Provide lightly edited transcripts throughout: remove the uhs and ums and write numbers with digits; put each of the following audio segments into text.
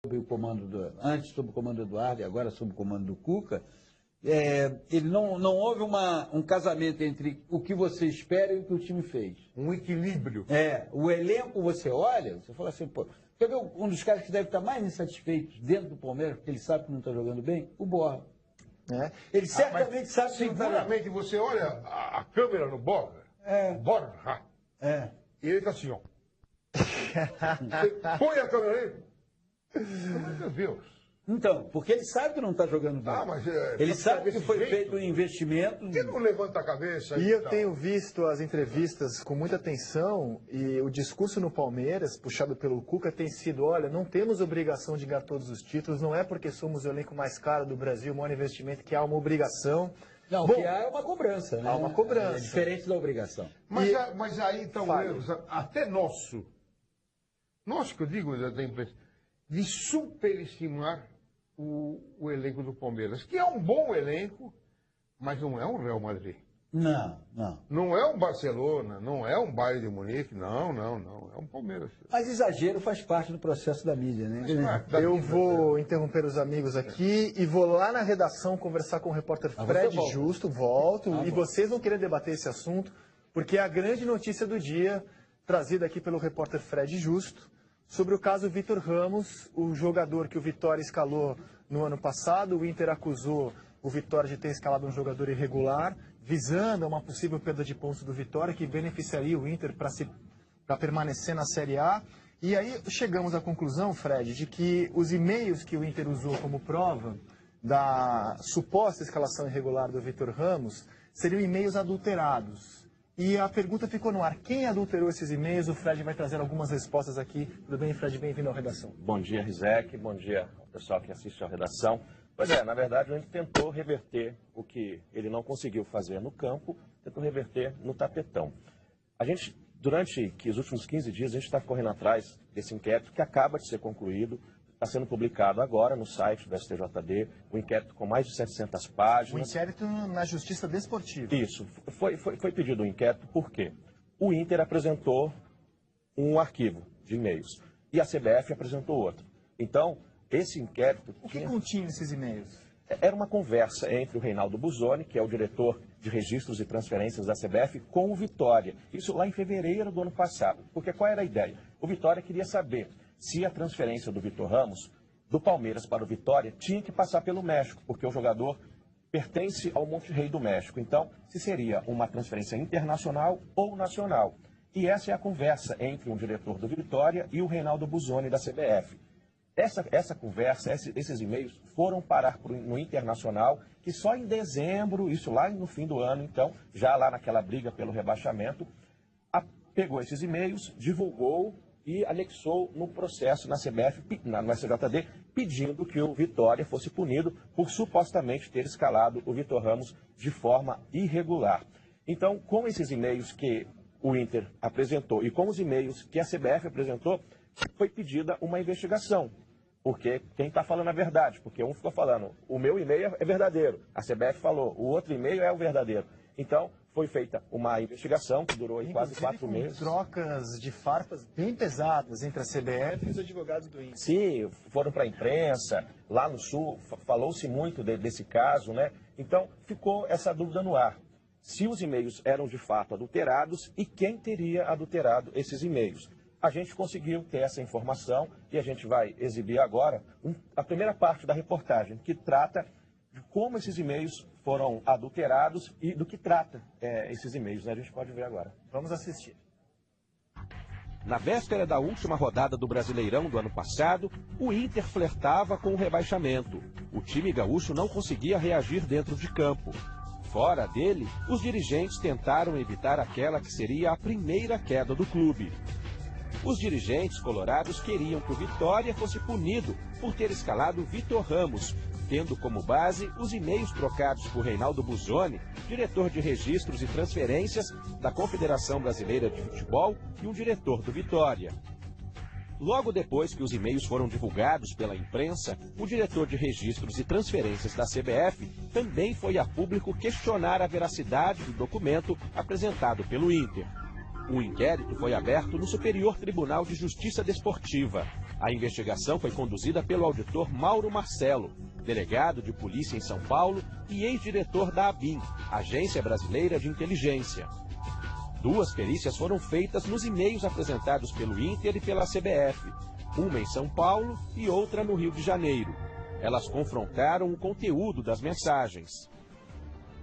o comando antes sob o comando do Eduardo e agora sob o comando do Cuca, ele não houve um casamento entre o que você espera e o que o time fez. Um equilíbrio. O elenco você olha, você fala assim, pô, quer ver um dos caras que deve estar mais insatisfeito dentro do Palmeiras, porque ele sabe que não está jogando bem? O Borja. Ele certamente sabe que não está jogando. Seguramente você olha a câmera no Borja, Borja, e ele está assim, ó. Você põe a câmera aí. Meu Deus. Então, porque ele sabe que não está jogando bem. Ele sabe que foi feito um investimento. Por que não levanta a cabeça? E eu tenho visto as entrevistas com muita atenção e o discurso no Palmeiras, puxado pelo Cuca, tem sido, olha, não temos obrigação de ganhar todos os títulos, não é porque somos o elenco mais caro do Brasil, o maior investimento, que há uma obrigação. Não, o que há é uma cobrança, né? Há uma cobrança. É diferente da obrigação. Mas aí estão erros, até nosso que eu digo da imprensa, de superestimar o elenco do Palmeiras, que é um bom elenco, mas não é um Real Madrid. Não. Não é um Barcelona, não é um Bayern de Munique, não. É um Palmeiras. Mas exagero faz parte do processo da mídia, né? Eu vou interromper os amigos aqui e vou lá na redação conversar com o repórter Fred Justo, volto, e vocês vão querer debater esse assunto, porque é a grande notícia do dia, trazida aqui pelo repórter Fred Justo, sobre o caso Vitor Ramos, o jogador que o Vitória escalou no ano passado. O Inter acusou o Vitória de ter escalado um jogador irregular, visando uma possível perda de pontos do Vitória, que beneficiaria o Inter para permanecer na Série A. E aí chegamos à conclusão, Fred, de que os e-mails que o Inter usou como prova da suposta escalação irregular do Vitor Ramos seriam e-mails adulterados. E a pergunta ficou no ar. Quem adulterou esses e-mails? O Fred vai trazer algumas respostas aqui. Tudo bem, Fred? Bem-vindo à redação. Bom dia, Rizek. Bom dia ao pessoal que assiste à redação. Pois é, na verdade, a gente tentou reverter o que ele não conseguiu fazer no campo, tentou reverter no tapetão. A gente, durante os últimos 15 dias, a gente está correndo atrás desse inquérito que acaba de ser concluído. Está sendo publicado agora no site do STJD, um inquérito com mais de 700 páginas. Um inquérito na Justiça Desportiva. Isso. Foi pedido um inquérito por quê? O Inter apresentou um arquivo de e-mails e a CBF apresentou outro. Então, esse inquérito... O que continha esses e-mails? Era uma conversa entre o Reinaldo Busoni, que é o diretor de registros e transferências da CBF, com o Vitória. Isso lá em fevereiro do ano passado. Porque qual era a ideia? O Vitória queria saber se a transferência do Vitor Ramos, do Palmeiras para o Vitória, tinha que passar pelo México, porque o jogador pertence ao Monterrey do México. Então, se seria uma transferência internacional ou nacional. E essa é a conversa entre um diretor do Vitória e o Reinaldo Busoni da CBF. Essa conversa, esses e-mails foram parar no Internacional, que só em dezembro, isso lá no fim do ano, então, já lá naquela briga pelo rebaixamento, pegou esses e-mails, divulgou e anexou no processo na CBF, no STJD, pedindo que o Vitória fosse punido por supostamente ter escalado o Vitor Ramos de forma irregular. Então, com esses e-mails que o Inter apresentou e com os e-mails que a CBF apresentou, foi pedida uma investigação. Porque quem está falando a verdade, porque um ficou falando, o meu e-mail é verdadeiro, a CBF falou, o outro e-mail é o verdadeiro. Então, foi feita uma investigação que durou quase 4 meses. Trocas de farpas bem pesadas entre a CBF e os advogados do Inter. Sim, foram para a imprensa, lá no Sul, falou-se muito desse caso, né? Então, ficou essa dúvida no ar. Se os e-mails eram de fato adulterados e quem teria adulterado esses e-mails. A gente conseguiu ter essa informação e a gente vai exibir agora a primeira parte da reportagem, que trata de como esses e-mails foram adulterados e do que trata esses e-mails, né? A gente pode ver agora. Vamos assistir. Na véspera da última rodada do Brasileirão do ano passado, o Inter flertava com o rebaixamento. O time gaúcho não conseguia reagir dentro de campo. Fora dele, os dirigentes tentaram evitar aquela que seria a primeira queda do clube. Os dirigentes colorados queriam que o Vitória fosse punido por ter escalado Vitor Ramos, tendo como base os e-mails trocados por Reinaldo Busoni, diretor de registros e transferências da Confederação Brasileira de Futebol e um diretor do Vitória. Logo depois que os e-mails foram divulgados pela imprensa, o diretor de registros e transferências da CBF também foi a público questionar a veracidade do documento apresentado pelo Inter. Um inquérito foi aberto no Superior Tribunal de Justiça Desportiva. A investigação foi conduzida pelo auditor Mauro Marcelo, delegado de polícia em São Paulo e ex-diretor da ABIN, Agência Brasileira de Inteligência. 2 perícias foram feitas nos e-mails apresentados pelo Inter e pela CBF, uma em São Paulo e outra no Rio de Janeiro. Elas confrontaram o conteúdo das mensagens.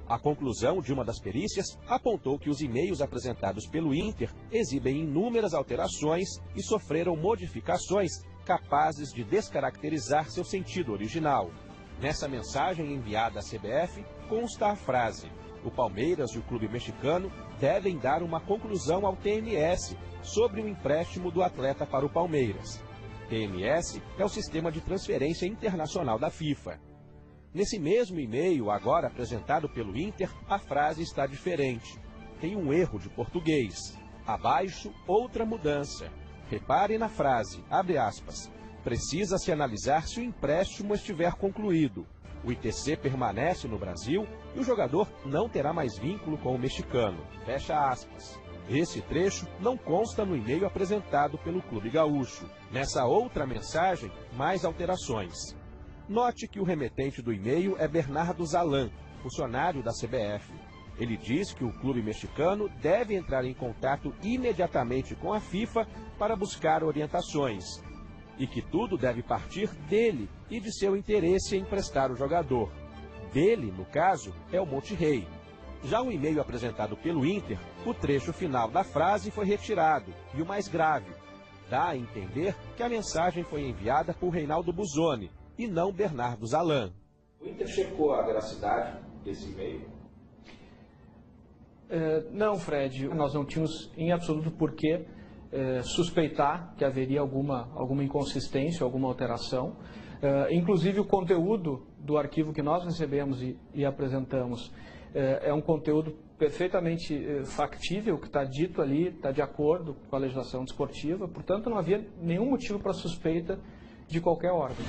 A conclusão de uma das perícias apontou que os e-mails apresentados pelo Inter exibem inúmeras alterações e sofreram modificações capazes de descaracterizar seu sentido original. Nessa mensagem enviada à CBF consta a frase: o Palmeiras e o clube mexicano devem dar uma conclusão ao TMS sobre o empréstimo do atleta para o Palmeiras. TMS é o sistema de transferência internacional da FIFA. Nesse mesmo e-mail, agora apresentado pelo Inter, a frase está diferente. Tem um erro de português. Abaixo, outra mudança. Repare na frase, abre aspas, precisa-se analisar se o empréstimo estiver concluído. O ITC permanece no Brasil e o jogador não terá mais vínculo com o mexicano. Fecha aspas. Esse trecho não consta no e-mail apresentado pelo Clube Gaúcho. Nessa outra mensagem, mais alterações. Note que o remetente do e-mail é Bernardo Zalan, funcionário da CBF. Ele diz que o clube mexicano deve entrar em contato imediatamente com a FIFA para buscar orientações. E que tudo deve partir dele e de seu interesse em emprestar o jogador. Dele, no caso, é o Monterrey. Já o e-mail apresentado pelo Inter, o trecho final da frase foi retirado. E o mais grave, dá a entender que a mensagem foi enviada por Reinaldo Buzzoni e não Bernardo Zalan. O Inter checou a veracidade desse e-mail? Não, Fred, nós não tínhamos em absoluto por que suspeitar que haveria alguma inconsistência, alguma alteração. Inclusive o conteúdo do arquivo que nós recebemos e apresentamos é um conteúdo perfeitamente factível, que está dito ali, está de acordo com a legislação desportiva, portanto não havia nenhum motivo para suspeita de qualquer órgão.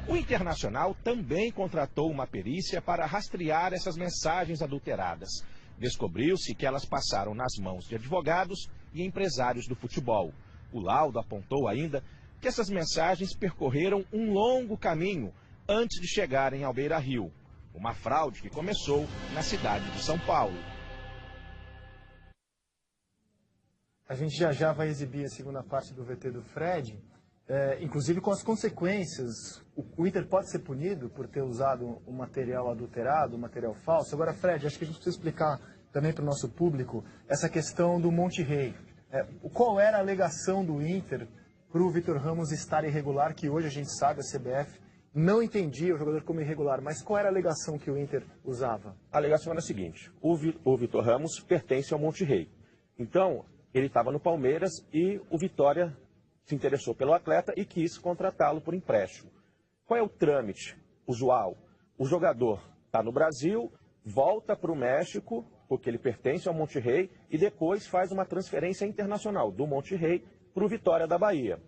O Internacional também contratou uma perícia para rastrear essas mensagens adulteradas. Descobriu-se que elas passaram nas mãos de advogados e empresários do futebol. O laudo apontou ainda que essas mensagens percorreram um longo caminho antes de chegarem ao Beira-Rio. Uma fraude que começou na cidade de São Paulo. A gente já vai exibir a segunda parte do VT do Fred, inclusive com as consequências. O Inter pode ser punido por ter usado um material adulterado, um material falso. Agora, Fred, acho que a gente precisa explicar também para o nosso público essa questão do Monterrey. Qual era a alegação do Inter para o Vitor Ramos estar irregular, que hoje a gente sabe, a CBF não entendia o jogador como irregular, mas qual era a alegação que o Inter usava? A alegação era a seguinte: o Vitor Ramos pertence ao Monterrey. Então, ele estava no Palmeiras e o Vitória se interessou pelo atleta e quis contratá-lo por empréstimo. Qual é o trâmite usual? O jogador está no Brasil, volta para o México, porque ele pertence ao Monterrey, e depois faz uma transferência internacional do Monterrey para o Vitória da Bahia.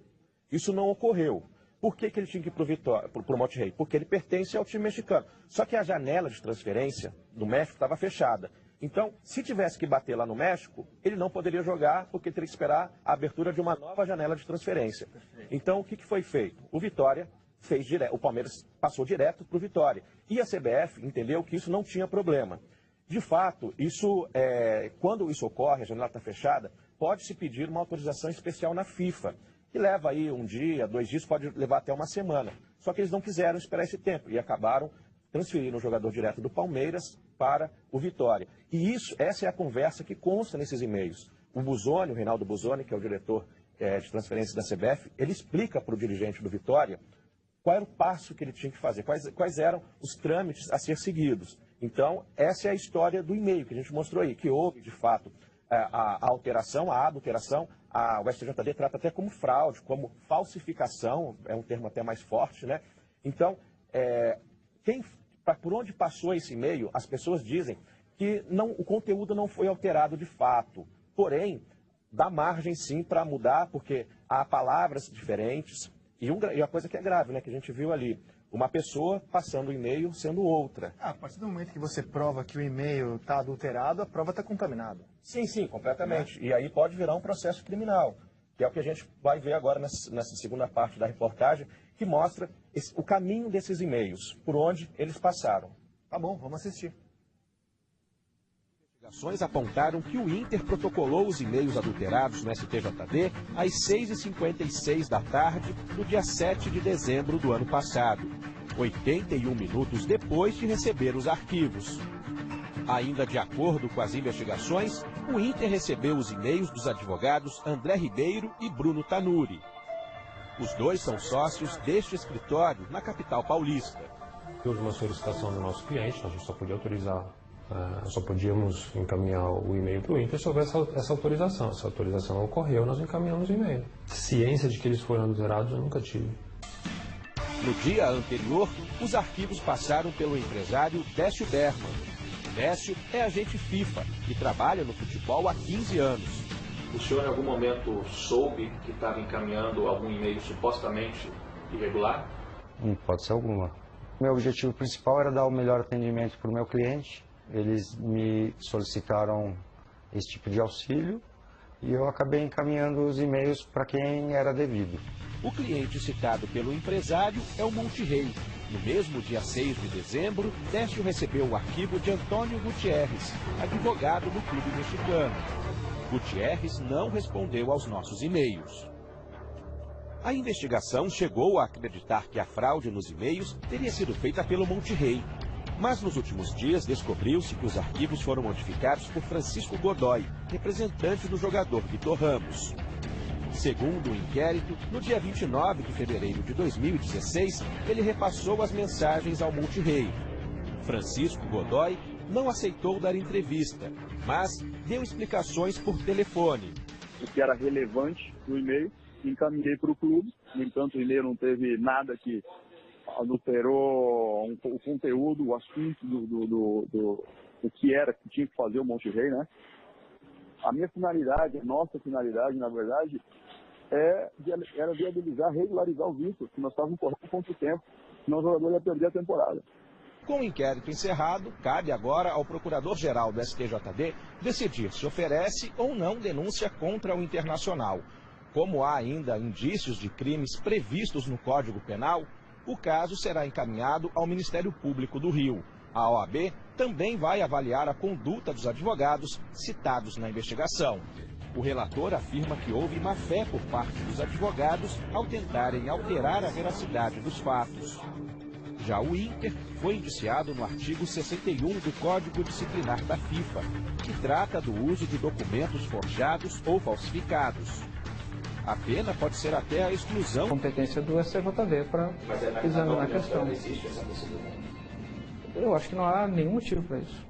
Isso não ocorreu. Por que ele tinha que ir para o Monterrey? Porque ele pertence ao time mexicano. Só que a janela de transferência do México estava fechada. Então, se tivesse que bater lá no México, ele não poderia jogar, porque teria que esperar a abertura de uma nova janela de transferência. Então, o que foi feito? O Vitória fez direto, o Palmeiras passou direto para o Vitória. E a CBF entendeu que isso não tinha problema. De fato, quando isso ocorre, a janela está fechada, pode-se pedir uma autorização especial na FIFA, que leva aí 1 dia, 2 dias, pode levar até uma semana. Só que eles não quiseram esperar esse tempo e acabaram transferindo o jogador direto do Palmeiras para o Vitória. E essa é a conversa que consta nesses e-mails. O Buzzoni, o Reinaldo Buzzoni, que é o diretor de transferência da CBF, ele explica para o dirigente do Vitória qual era o passo que ele tinha que fazer, quais eram os trâmites a ser seguidos. Então, essa é a história do e-mail que a gente mostrou aí, que houve, de fato, a alteração, a adulteração. O STJD trata até como fraude, como falsificação, é um termo até mais forte, né? Então, por onde passou esse e-mail, as pessoas dizem que o conteúdo não foi alterado de fato. Porém, dá margem sim para mudar, porque há palavras diferentes. E a coisa que é grave, né, que a gente viu ali, uma pessoa passando o e-mail sendo outra. A partir do momento que você prova que o e-mail está adulterado, a prova está contaminada. Sim, completamente. E aí pode virar um processo criminal. que é o que a gente vai ver agora nessa segunda parte da reportagem, que mostra o caminho desses e-mails, por onde eles passaram. Tá bom, vamos assistir. Investigações apontaram que o Inter protocolou os e-mails adulterados no STJD às 6h56 da tarde, no dia 7 de dezembro do ano passado, 81 minutos depois de receber os arquivos. Ainda de acordo com as investigações, o Inter recebeu os e-mails dos advogados André Ribeiro e Bruno Tanuri. Os dois são sócios deste escritório na capital paulista. Houve uma solicitação do nosso cliente, a gente só podia autorizar, só podíamos encaminhar o e-mail para o Inter se houvesse essa autorização. Essa autorização ocorreu, nós encaminhamos o e-mail. Ciência de que eles foram adulterados eu nunca tive. No dia anterior, os arquivos passaram pelo empresário Décio Berman. Décio é agente FIFA e trabalha no futebol há 15 anos. O senhor em algum momento soube que estava encaminhando algum e-mail supostamente irregular? Em hipótese alguma. Meu objetivo principal era dar o melhor atendimento para o meu cliente. Eles me solicitaram esse tipo de auxílio e eu acabei encaminhando os e-mails para quem era devido. O cliente citado pelo empresário é o Monterrey. No mesmo dia 6 de dezembro, Décio recebeu o arquivo de Antônio Gutierrez, advogado do clube mexicano. Gutierrez não respondeu aos nossos e-mails. A investigação chegou a acreditar que a fraude nos e-mails teria sido feita pelo Monterrey. Mas nos últimos dias descobriu-se que os arquivos foram modificados por Francisco Godoy, representante do jogador Vitor Ramos. Segundo o inquérito, no dia 29 de fevereiro de 2016, ele repassou as mensagens ao Monterrey. Francisco Godoy não aceitou dar entrevista, mas deu explicações por telefone. O que era relevante no e-mail, encaminhei para o clube. No entanto, o e-mail não teve nada que adulterou o conteúdo, o assunto do que era, que tinha que fazer o Monterrey, né? A minha finalidade, a nossa finalidade, na verdade, era viabilizar, regularizar o vínculo, que nós estávamos correndo quanto tempo, senão o jogador ia perder a temporada. Com o inquérito encerrado, cabe agora ao Procurador-Geral do STJD decidir se oferece ou não denúncia contra o Internacional. Como há ainda indícios de crimes previstos no Código Penal, o caso será encaminhado ao Ministério Público do Rio. A OAB também vai avaliar a conduta dos advogados citados na investigação. O relator afirma que houve má-fé por parte dos advogados ao tentarem alterar a veracidade dos fatos. Já o Inter foi indiciado no artigo 61 do Código Disciplinar da FIFA, que trata do uso de documentos forjados ou falsificados. A pena pode ser até a exclusão. Competência do STJD para examinar a questão. Eu acho que não há nenhum motivo para isso.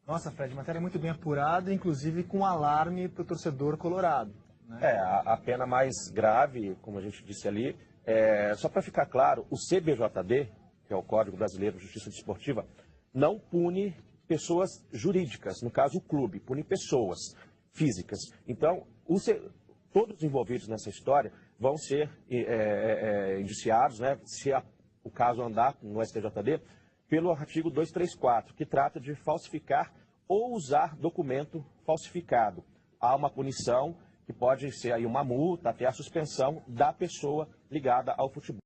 Nossa, Fred, matéria muito bem apurada, inclusive com alarme para o torcedor colorado. Né? A pena mais grave, como a gente disse ali, só para ficar claro, o CBJD, que é o Código Brasileiro de Justiça Desportiva, não pune pessoas jurídicas, no caso o clube, pune pessoas físicas. Então, todos os envolvidos nessa história vão ser indiciados, né, se o caso andar no STJD, pelo artigo 234, que trata de falsificar ou usar documento falsificado. Há uma punição que pode ser aí uma multa, até a suspensão da pessoa ligada ao futebol.